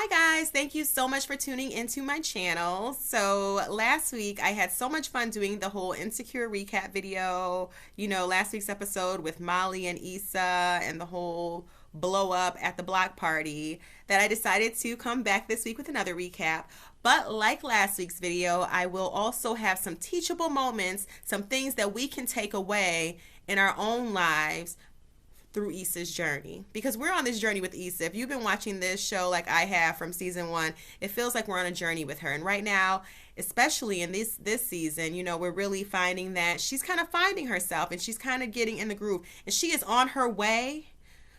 Hi guys, thank you so much for tuning into my channel. So last week I had so much fun doing the whole Insecure recap video, last week's episode with Molly and Issa and the whole blow up at the block party, that I decided to come back this week with another recap. But like last week's video, I will also have some teachable moments, some things that we can take away in our own lives through Issa's journey, because we're on this journey with Issa. If you've been watching this show like I have from season 1, it feels like we're on a journey with her. And right now, especially in this season, we're really finding that she's kind of finding herself and she's kind of getting in the groove, and she is on her way,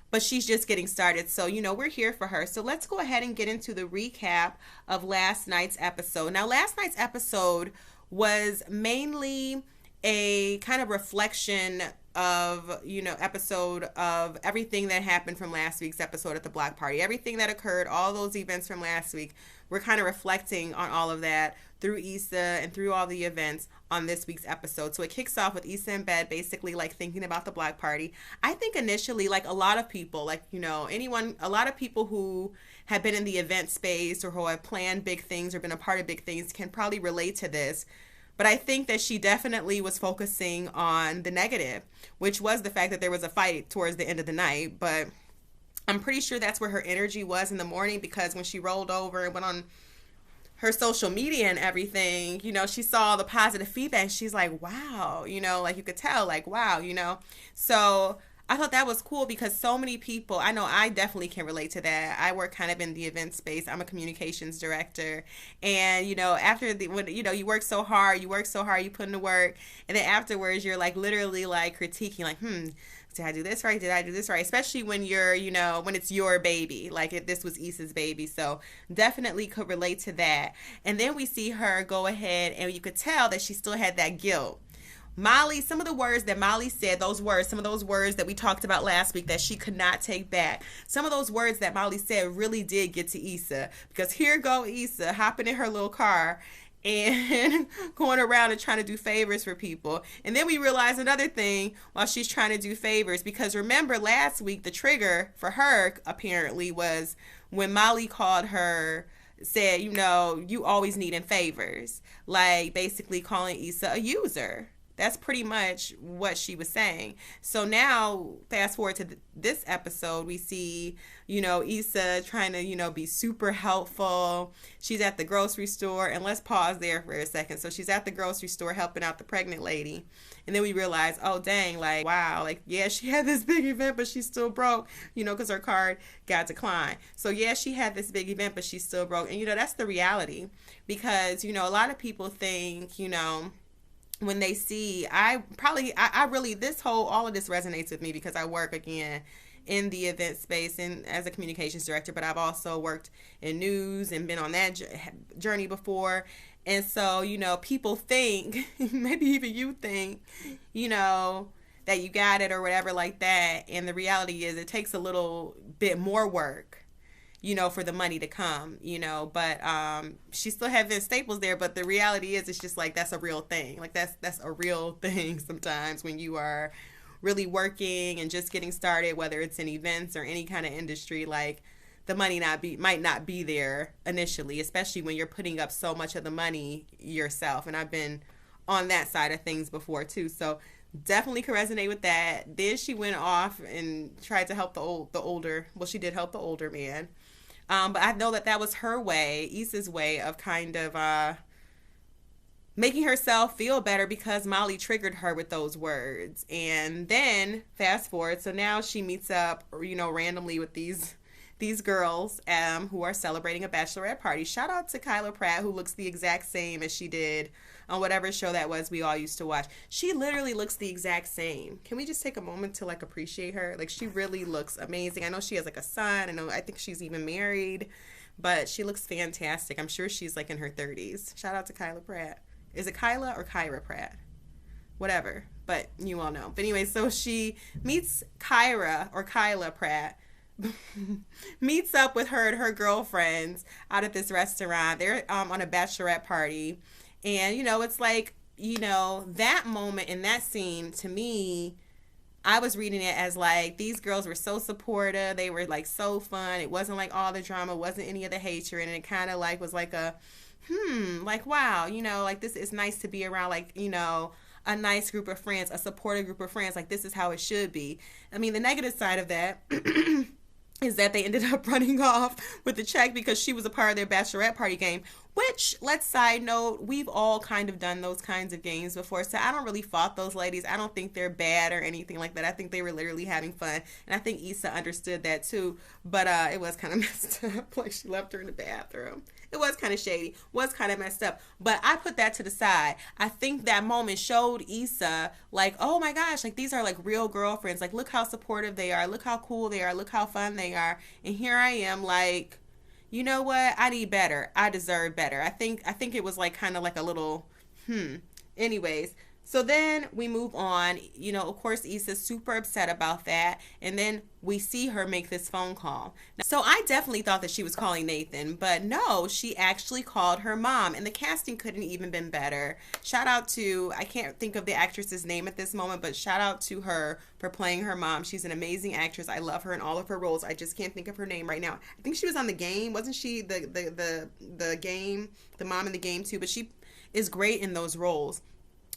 but she's just getting started. So, we're here for her. So let's go ahead and get into the recap of last night's episode. Now, last night's episode was mainly a kind of reflection of, episode of everything that happened from last week's episode at the block party. Everything that occurred, all those events from last week, we're kind of reflecting on all of that through Issa and through all the events on this week's episode. So it kicks off with Issa in bed, basically like thinking about the block party. I think initially, like a lot of people, a lot of people who have been in the event space or who have planned big things or been a part of big things can probably relate to this. But I think that she definitely was focusing on the negative, which was the fact that there was a fight towards the end of the night. But I'm pretty sure that's where her energy was in the morning, because when she rolled over and went on her social media and everything, she saw the positive feedback. She's like, wow, like you could tell, like, wow, So I thought that was cool, because so many people, I know I definitely can relate to that. I work kind of in the event space. I'm a communications director. And, after when you work so hard, you put in the work. And then afterwards, you're like literally like critiquing, like, did I do this right? Did I do this right? Especially when you're, when it's your baby, like if this was Issa's baby. So definitely could relate to that. And then we see her go ahead, and you could tell that she still had that guilt. Molly, some of the words that Molly said, some of those words that we talked about last week that she could not take back, some of those words that Molly said really did get to Issa, because here go Issa hopping in her little car and going around and trying to do favors for people. And then we realize another thing while she's trying to do favors, because remember last week the trigger for her apparently was when Molly called her, said, you always needing favors, like basically calling Issa a user. That's pretty much what she was saying. So now, fast forward to this episode, we see, Issa trying to, be super helpful. She's at the grocery store, and let's pause there for a second. So she's at the grocery store helping out the pregnant lady. And then we realize, oh, dang, like, wow, like, yeah, she had this big event, but she's still broke, because her card got declined. So, yeah, she had this big event, but she's still broke. And, that's the reality, because, a lot of people think, when they see, I really, all of this resonates with me, because I work again in the event space and as a communications director, but I've also worked in news and been on that journey before. And so, people think, maybe even you think, that you got it or whatever like that. And the reality is it takes a little bit more work, for the money to come, but she still had Vince Staples there. But the reality is, it's just like, that's a real thing. Like that's a real thing sometimes when you are really working and just getting started, whether it's in events or any kind of industry, like the money might not be there initially, especially when you're putting up so much of the money yourself. And I've been on that side of things before too. So definitely can resonate with that. Then she went off and tried to help she did help the older man. But I know that was her way, Issa's way of kind of making herself feel better, because Molly triggered her with those words. And then fast forward, so now she meets up, randomly with these girls who are celebrating a bachelorette party. Shout out to Kyla Pratt, who looks the exact same as she did on whatever show that was we all used to watch. She literally looks the exact same. Can we just take a moment to like appreciate her? Like, she really looks amazing. I know she has like a son. I think she's even married, but she looks fantastic. I'm sure she's like in her 30s. Shout out to Kyla Pratt. Is it Kyla or Kyra Pratt? Whatever, but you all know. But anyway, so she meets Kyla Pratt, meets up with her and her girlfriends out at this restaurant. They're on a bachelorette party. And, it's like, that moment in that scene, to me, I was reading it as like these girls were so supportive. They were like so fun. It wasn't like all the drama, wasn't any of the hatred, and it kind of like was like a like wow, like this is nice to be around, like, a nice group of friends, a supportive group of friends. Like this is how it should be. I mean, the negative side of that is that they ended up running off with the check because she was a part of their bachelorette party game, which, let's side note, we've all kind of done those kinds of games before. So I don't really fault those ladies. I don't think they're bad or anything like that. I think they were literally having fun. And I think Issa understood that too. But it was kind of messed up. Like she left her in the bathroom. It was kind of shady, was kind of messed up. But I put that to the side. I think that moment showed Issa, like, oh my gosh, like these are like real girlfriends. Like, look how supportive they are. Look how cool they are. Look how fun they are. And here I am, like, you know what? I need better. I deserve better. I think it was like kind of like a little Anyways, so then we move on. Of course, Issa's super upset about that. And then we see her make this phone call. So I definitely thought that she was calling Nathan, but no, she actually called her mom. And the casting couldn't even been better. Shout out to, I can't think of the actress's name at this moment, but shout out to her for playing her mom. She's an amazing actress. I love her in all of her roles. I just can't think of her name right now. I think she was on The Game. Wasn't she the game, the mom in The Game too? But she is great in those roles.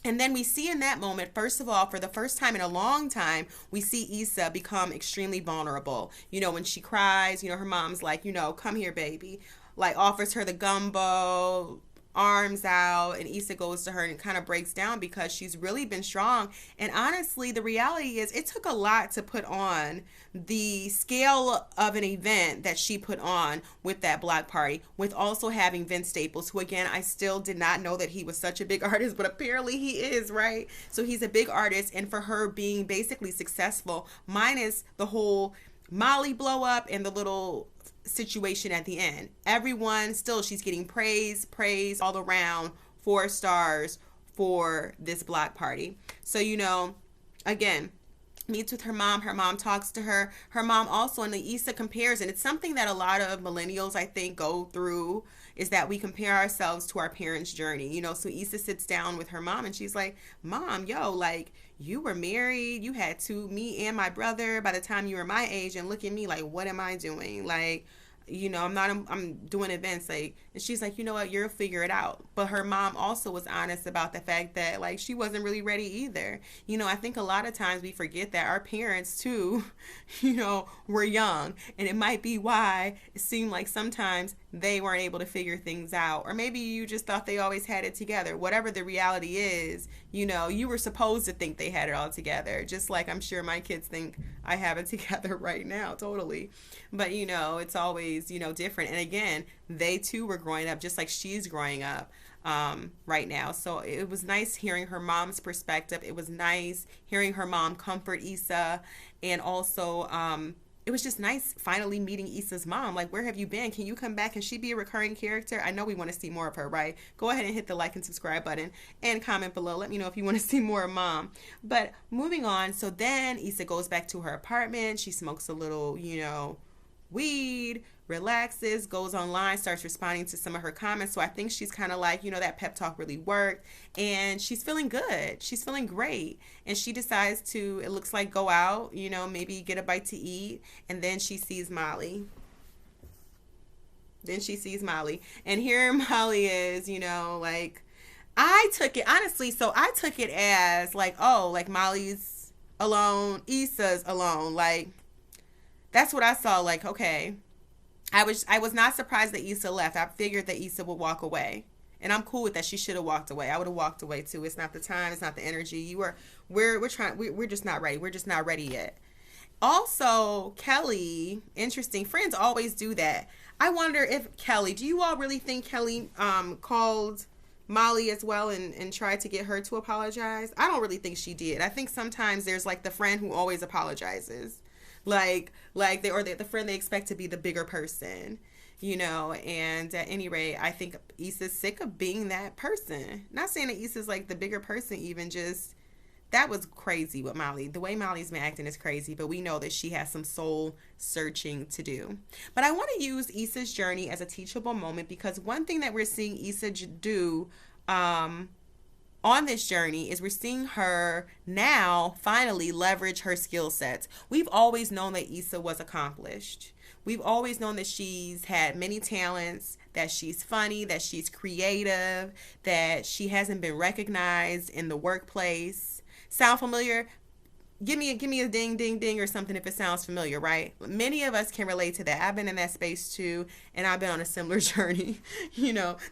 And then we see in that moment, first of all, for the first time in a long time, we see Issa become extremely vulnerable. When she cries, her mom's like, come here, baby. Like, offers her the gumbo, arms out, and Issa goes to her and kind of breaks down because she's really been strong. And honestly, the reality is it took a lot to put on the scale of an event that she put on with that block party, with also having Vince Staples, who again, I still did not know that he was such a big artist, but apparently he is, right? So he's a big artist, and for her being basically successful, minus the whole Molly blow up and the little situation at the end. Everyone still, she's getting praise all around, 4 stars for this block party. So, again, meets with her mom. Her mom talks to her. Her mom also, and the Issa compares, and it's something that a lot of millennials, I think, go through, is that we compare ourselves to our parents' journey. So Issa sits down with her mom and she's like, Mom, like, you were married, you had me and my brother by the time you were my age, and look at me, like, what am I doing? Like, I'm doing events, like, and she's like, you know what, you'll figure it out. But her mom also was honest about the fact that, like, she wasn't really ready either. I think a lot of times we forget that our parents too, were young, and it might be why it seemed like sometimes they weren't able to figure things out, or maybe you just thought they always had it together. Whatever the reality is, you were supposed to think they had it all together, just like I'm sure my kids think I have it together right now, totally. But it's always different. And again, they too were growing up just like she's growing up right now. So it was nice hearing her mom's perspective. It was nice hearing her mom comfort Issa, and also it was just nice finally meeting Issa's mom. Like, where have you been? Can you come back? Can she be a recurring character? I know we want to see more of her, right? Go ahead and hit the like and subscribe button and comment below. Let me know if you want to see more of Mom. But moving on, so then Issa goes back to her apartment. She smokes a little, weed, relaxes, goes online, starts responding to some of her comments. So I think she's kind of like, that pep talk really worked, and she's feeling good. She's feeling great. And she decides to, it looks like, go out, maybe get a bite to eat. And then she sees Molly. And here Molly is, like, I took it, honestly, so I took it as like, oh, like Molly's alone, Issa's alone. Like, that's what I saw. Like, okay. I was not surprised that Issa left. I figured that Issa would walk away. And I'm cool with that. She should have walked away. I would have walked away too. It's not the time, it's not the energy. We're just not ready. We're just not ready yet. Also, Kelly, interesting. Friends always do that. I wonder if Kelly, do you all really think Kelly called Molly as well and tried to get her to apologize? I don't really think she did. I think sometimes there's like the friend who always apologizes. Like the friend they expect to be the bigger person, and at any rate, I think Issa's sick of being that person. Not saying that Issa's like the bigger person, even, just that was crazy with Molly. The way Molly's been acting is crazy, but we know that she has some soul searching to do. But I want to use Issa's journey as a teachable moment, because one thing that we're seeing Issa do on this journey is we're seeing her now finally leverage her skill sets. We've always known that Issa was accomplished. We've always known that she's had many talents, that she's funny, that she's creative, that she hasn't been recognized in the workplace. Sound familiar? Give me a ding ding ding or something if it sounds familiar, right? Many of us can relate to that. I've been in that space too, and I've been on a similar journey.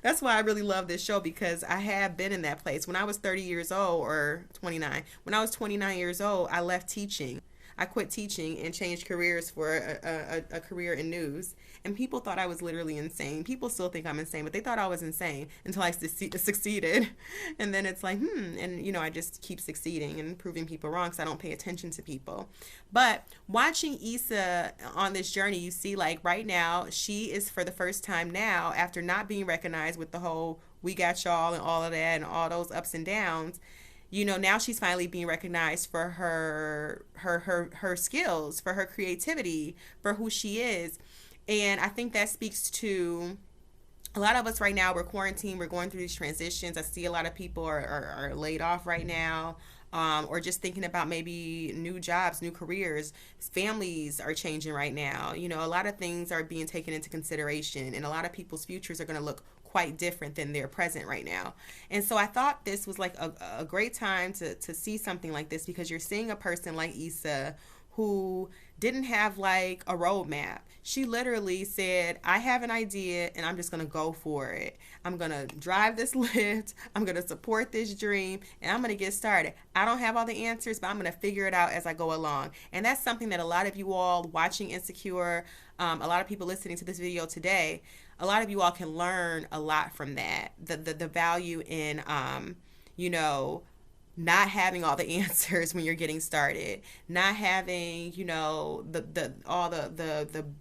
That's why I really love this show, because I have been in that place. When I was 30 years old, or 29, when I was 29 years old, I left teaching. I quit teaching and changed careers for a career in news. And people thought I was literally insane. People still think I'm insane, but they thought I was insane until I succeeded. And then it's like, and I just keep succeeding and proving people wrong because I don't pay attention to people. But watching Issa on this journey, you see, like, right now, she is, for the first time now, after not being recognized with the whole "we got y'all" and all of that and all those ups and downs, now she's finally being recognized for her skills, for her creativity, for who she is. And I think that speaks to a lot of us right now. We're quarantined, we're going through these transitions. I see a lot of people are laid off right now, or just thinking about maybe new jobs, new careers. Families are changing right now. A lot of things are being taken into consideration, and a lot of people's futures are going to look quite different than their present right now. And so I thought this was like a great time to see something like this, because you're seeing a person like Issa who didn't have like a roadmap. She literally said, I have an idea and I'm just going to go for it. I'm going to drive this Lyft. I'm going to support this dream and I'm going to get started. I don't have all the answers, but I'm going to figure it out as I go along. And that's something that a lot of you all watching Insecure, a lot of people listening to this video today, a lot of you all can learn a lot from that. The value in, not having all the answers when you're getting started, not having, the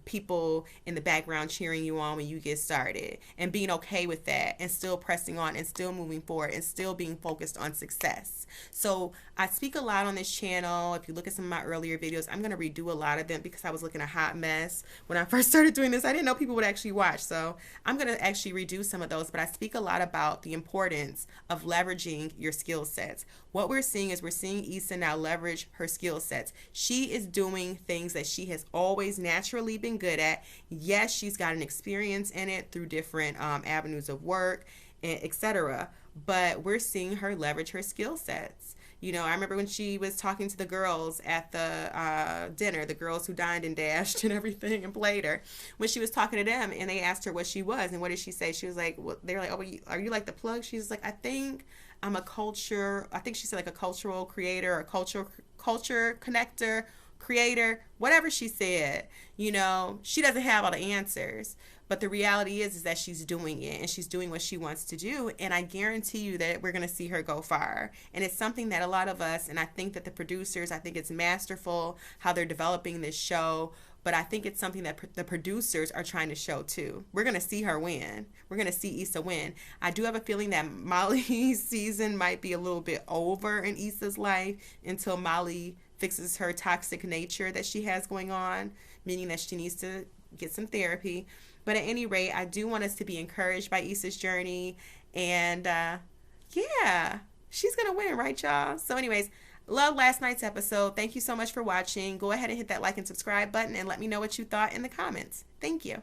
people in the background cheering you on when you get started, and being okay with that, and still pressing on and still moving forward and still being focused on success. So I speak a lot on this channel. If you look at some of my earlier videos, I'm going to redo a lot of them because I was looking a hot mess when I first started doing this. I didn't know people would actually watch, so I'm going to actually redo some of those. But I speak a lot about the importance of leveraging your skill sets. What we're seeing is we're seeing Issa now leverage her skill sets. She is doing things that she has always naturally been good at. Yes, she's got an experience in it through different avenues of work, etc. But we're seeing her leverage her skill sets. I remember when she was talking to the girls at the dinner, the girls who dined and dashed and everything and played her, when she was talking to them and they asked her what she was, and what did she say? She was like, they were like, oh, are you like the plug? She's like, I think she said like a cultural creator, or culture connector, creator, whatever she said. She doesn't have all the answers, but the reality is that she's doing it, and she's doing what she wants to do. And I guarantee you that we're going to see her go far. And it's something that a lot of us, and I think that the producers, I think it's masterful how they're developing this show. But I think it's something that the producers are trying to show too. We're going to see her win. We're going to see Issa win. I do have a feeling that Molly's season might be a little bit over in Issa's life until Molly fixes her toxic nature that she has going on, meaning that she needs to get some therapy. But at any rate, I do want us to be encouraged by Issa's journey. And yeah, she's going to win, right, y'all? So anyways, love last night's episode. Thank you so much for watching. Go ahead and hit that like and subscribe button and let me know what you thought in the comments. Thank you.